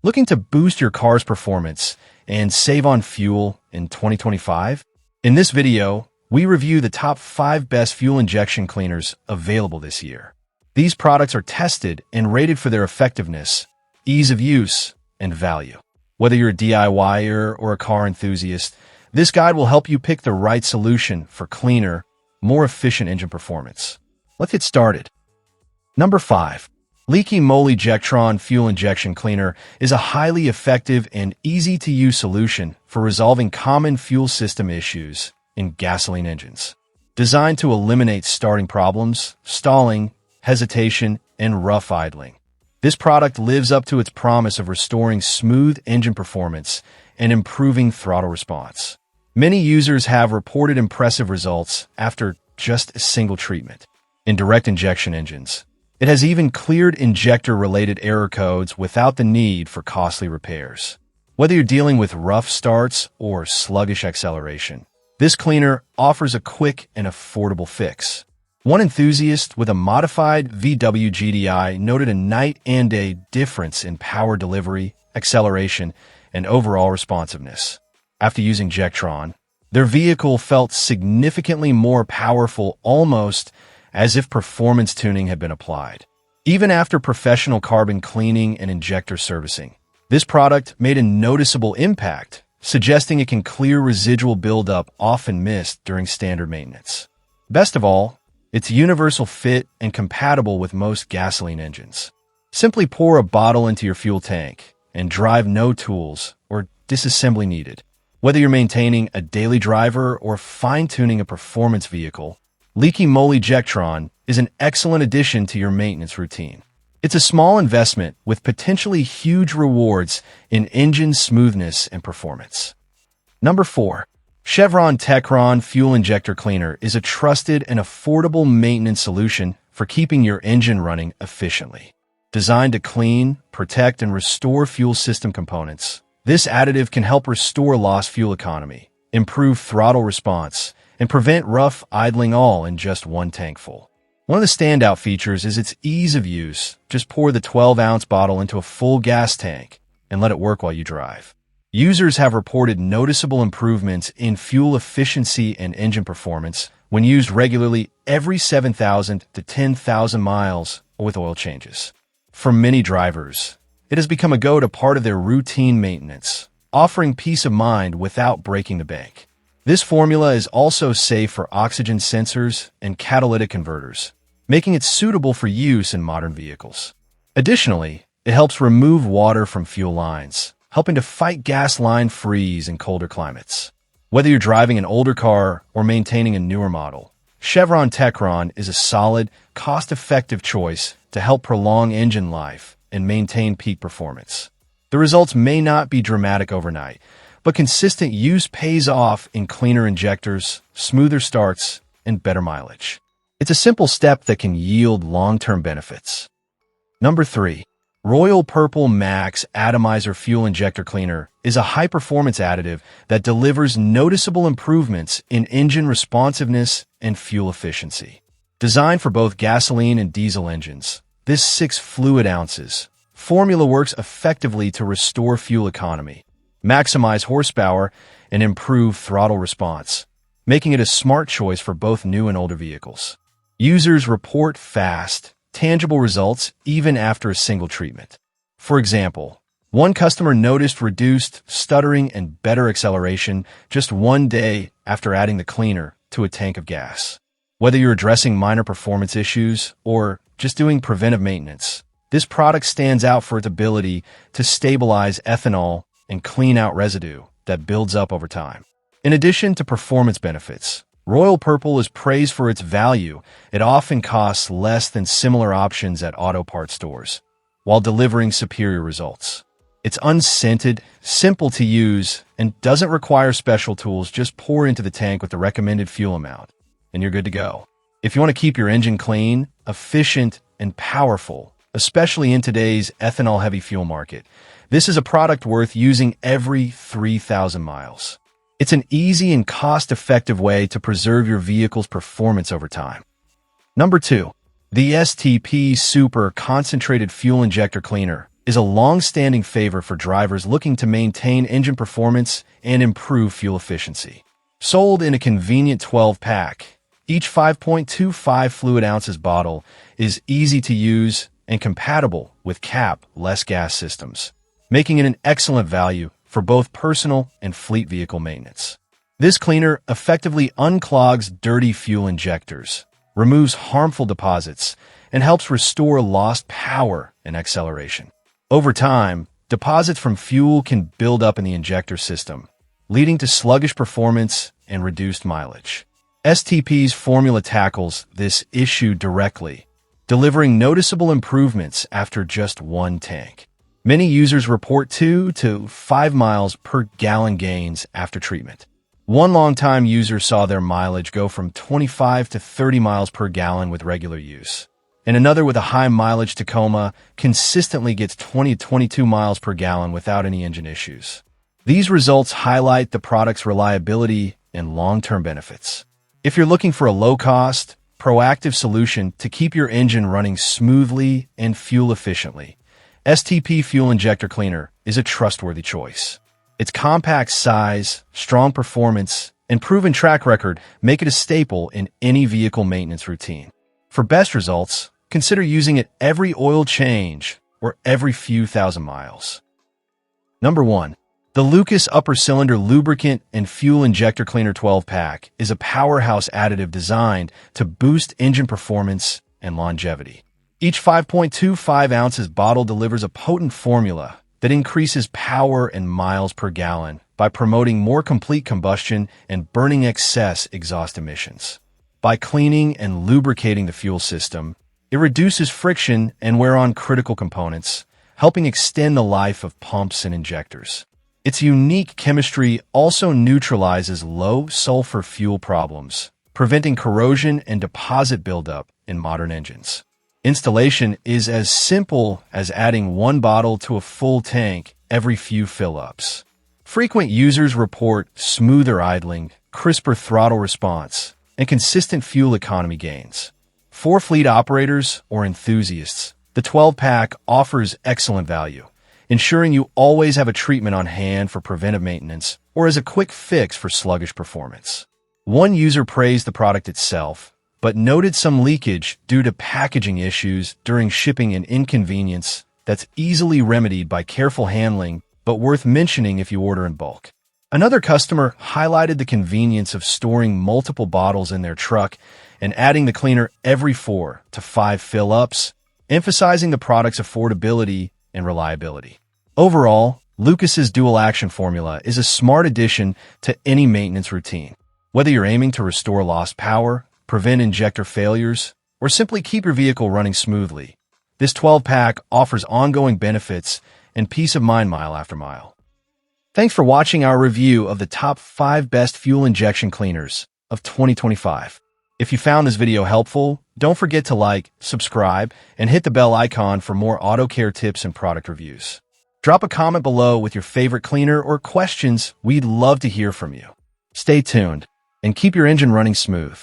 Looking to boost your car's performance and save on fuel in 2025? In this video, we review the top 5 best fuel injection cleaners available this year. These products are tested and rated for their effectiveness, ease of use, and value. Whether you're a DIYer or a car enthusiast, this guide will help you pick the right solution for cleaner, more efficient engine performance. Let's get started. Number 5. Leaky Moly Jetron Fuel Injection Cleaner is a highly effective and easy-to-use solution for resolving common fuel system issues in gasoline engines. Designed to eliminate starting problems, stalling, hesitation, and rough idling. This product lives up to its promise of restoring smooth engine performance and improving throttle response. Many users have reported impressive results after just a single treatment. In direct injection engines, it has even cleared injector-related error codes without the need for costly repairs. Whether you're dealing with rough starts or sluggish acceleration, this cleaner offers a quick and affordable fix. One enthusiast with a modified VW GDI noted a night and day difference in power delivery, acceleration, and overall responsiveness. After using Jetron, their vehicle felt significantly more powerful, almost as if performance tuning had been applied. Even after professional carbon cleaning and injector servicing, this product made a noticeable impact, suggesting it can clear residual buildup often missed during standard maintenance. Best of all, it's universal fit and compatible with most gasoline engines. Simply pour a bottle into your fuel tank and drive, no tools or disassembly needed. Whether you're maintaining a daily driver or fine-tuning a performance vehicle, Leaky Moly Jetron is an excellent addition to your maintenance routine. It's a small investment with potentially huge rewards in engine smoothness and performance. Number 4. Chevron Techron Fuel Injector Cleaner is a trusted and affordable maintenance solution for keeping your engine running efficiently. Designed to clean, protect, and restore fuel system components, this additive can help restore lost fuel economy, improve throttle response, and prevent rough idling all in just one tank full. One of the standout features is its ease of use. Just pour the 12-ounce bottle into a full gas tank and let it work while you drive. Users have reported noticeable improvements in fuel efficiency and engine performance when used regularly every 7,000 to 10,000 miles with oil changes. For many drivers, it has become a go-to part of their routine maintenance, offering peace of mind without breaking the bank. This formula is also safe for oxygen sensors and catalytic converters, making it suitable for use in modern vehicles. Additionally, it helps remove water from fuel lines, helping to fight gas line freeze in colder climates. Whether you're driving an older car or maintaining a newer model, Chevron Techron is a solid, cost-effective choice to help prolong engine life and maintain peak performance. The results may not be dramatic overnight, but consistent use pays off in cleaner injectors, smoother starts, and better mileage. It's a simple step that can yield long-term benefits. Number 3. Royal Purple Max Atomizer Fuel Injector Cleaner is a high-performance additive that delivers noticeable improvements in engine responsiveness and fuel efficiency. Designed for both gasoline and diesel engines, this 6 fluid ounces formula works effectively to restore fuel economy, maximize horsepower, and improve throttle response, making it a smart choice for both new and older vehicles. Users report fast, tangible results even after a single treatment. For example, one customer noticed reduced stuttering and better acceleration just one day after adding the cleaner to a tank of gas. Whether you're addressing minor performance issues or just doing preventive maintenance, this product stands out for its ability to stabilize ethanol and clean out residue that builds up over time. In addition to performance benefits, Royal Purple is praised for its value. It often costs less than similar options at auto parts stores, while delivering superior results. It's unscented, simple to use, and doesn't require special tools. Just pour into the tank with the recommended fuel amount, and you're good to go. If you want to keep your engine clean, efficient, and powerful, especially in today's ethanol-heavy fuel market, this is a product worth using every 3,000 miles. It's an easy and cost-effective way to preserve your vehicle's performance over time. Number 2. The STP Super Concentrated Fuel Injector Cleaner is a long-standing favor for drivers looking to maintain engine performance and improve fuel efficiency. Sold in a convenient 12-pack, each 5.25 fluid ounces bottle is easy to use and compatible with less gas systems, making it an excellent value for both personal and fleet vehicle maintenance. This cleaner effectively unclogs dirty fuel injectors, removes harmful deposits, and helps restore lost power and acceleration. Over time, deposits from fuel can build up in the injector system, leading to sluggish performance and reduced mileage. STP's formula tackles this issue directly, delivering noticeable improvements after just one tank. Many users report 2 to 5 miles per gallon gains after treatment. One longtime user saw their mileage go from 25 to 30 miles per gallon with regular use, and another with a high mileage Tacoma consistently gets 20 to 22 miles per gallon without any engine issues. These results highlight the product's reliability and long-term benefits. If you're looking for a low-cost, proactive solution to keep your engine running smoothly and fuel efficiently, STP Fuel Injector Cleaner is a trustworthy choice. Its compact size, strong performance, and proven track record make it a staple in any vehicle maintenance routine. For best results, consider using it every oil change or every few thousand miles. Number 1. The Lucas Upper Cylinder Lubricant and Fuel Injector Cleaner 12-pack is a powerhouse additive designed to boost engine performance and longevity. Each 5.25 ounces bottle delivers a potent formula that increases power and miles per gallon by promoting more complete combustion and burning excess exhaust emissions. By cleaning and lubricating the fuel system, it reduces friction and wear on critical components, helping extend the life of pumps and injectors. Its unique chemistry also neutralizes low-sulfur fuel problems, preventing corrosion and deposit buildup in modern engines. Installation is as simple as adding one bottle to a full tank every few fill-ups. Frequent users report smoother idling, crisper throttle response, and consistent fuel economy gains. For fleet operators or enthusiasts, the 12-pack offers excellent value, ensuring you always have a treatment on hand for preventive maintenance or as a quick fix for sluggish performance. One user praised the product itself, but noted some leakage due to packaging issues during shipping, an inconvenience that's easily remedied by careful handling, but worth mentioning if you order in bulk. Another customer highlighted the convenience of storing multiple bottles in their truck and adding the cleaner every 4 to 5 fill-ups, emphasizing the product's affordability and reliability. Overall, Lucas's dual-action formula is a smart addition to any maintenance routine. Whether you're aiming to restore lost power, prevent injector failures, or simply keep your vehicle running smoothly, this 12-pack offers ongoing benefits and peace of mind mile after mile. Thanks for watching our review of the top 5 best fuel injection cleaners of 2025. If you found this video helpful, don't forget to like, subscribe, and hit the bell icon for more auto care tips and product reviews. Drop a comment below with your favorite cleaner or questions. We'd love to hear from you. Stay tuned and keep your engine running smooth.